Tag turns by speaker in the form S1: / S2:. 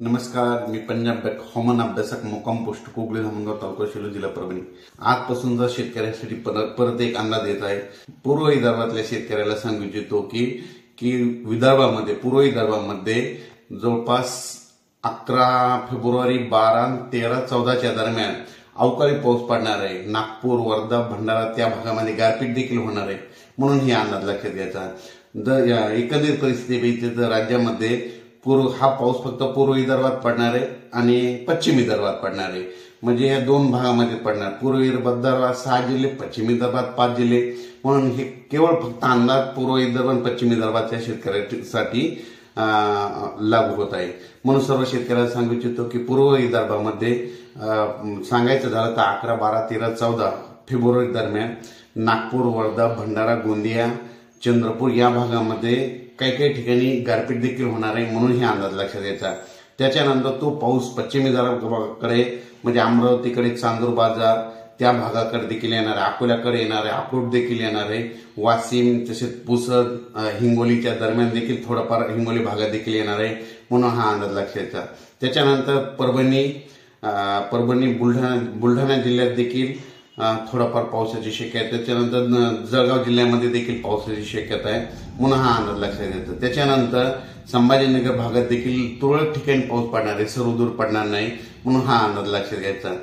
S1: नमस्कार, मी पंजाब हवामान अभ्यासक मुक्काम पोस्ट कोगळे धामणगाव तालुका शिलो जिल्हा परभणी। आजपासूनचा शेतकऱ्यांसाठी परत एक अंदाज येत आहे। पूर्व विदर्भातल्या शेतकऱ्याला सांगू इच्छितो की विदर्भामध्ये पूर्व विदर्भामध्ये जवळपास 11 फेब्रुवारी 12, 13, 14च्या दरम्यान अवकाळी पाऊस पडणार आहे। नागपूर, वर्धा, भंडारा त्या भागामध्ये गारपीट देखील होणार आहे, म्हणून ही अंदाज लक्षात घ्यायचा। एकंदरीत परिस्थिती बघितली तर राज्यामध्ये हा पाऊस फक्त पूर्व विदर्भात पडणार आहे आणि पश्चिम विदर्भात पडणार आहे, म्हणजे या दोन भागामध्ये पडणार। पूर्व विदर्भात 6 जिल्हे, पश्चिम विदर्भात 5 जिल्हे, म्हणून हे केवळ फक्त अंदाज पूर्व विदर्भ आणि पश्चिम विदर्भाच्या शेतकऱ्यांसाठी लागू होत आहे। म्हणून सर्व शेतकऱ्यांना सांगू इच्छितो की पूर्व विदर्भामध्ये सांगायचं झालं तर 11, 12, 13, 14 फेब्रुवारी दरम्यान नागपूर, वर्धा, भंडारा, गोंदिया, चंद्रपूर या भागामध्ये काही ठिकाणी गारपीट देखील होणार आहे, म्हणून हे अंदाज लक्षात घ्यायचा। त्याच्यानंतर तो पाऊस पश्चिम विदर्भाकडे म्हणजे अमरावतीकडे, चांदूर बाजार त्या भागाकडे देखील येणार आहे, अकोल्याकडे येणार आहे, अकोट देखील येणार आहे, वाशिम तसेच पुसद, हिंगोलीच्या दरम्यान देखील थोडाफार हिंगोली भागात देखील येणार आहे, म्हणून हा अंदाज लक्षात घ्यायचा। त्याच्यानंतर परभणी बुलढाणा जिल्ह्यात देखील थोडाफार पावसाची शक्यता आहे। त्याच्यानंतर जळगाव जिल्ह्यामध्ये देखील पावसाची शक्यता आहे, म्हणून हा अंदाज लक्षात घ्यायचा। त्याच्यानंतर संभाजीनगर भागात देखील तुरळक ठिकाणी पाऊस पडणार आहे, सर्वदूर पडणार नाही, म्हणून हा अंदाज लक्षात घ्यायचा।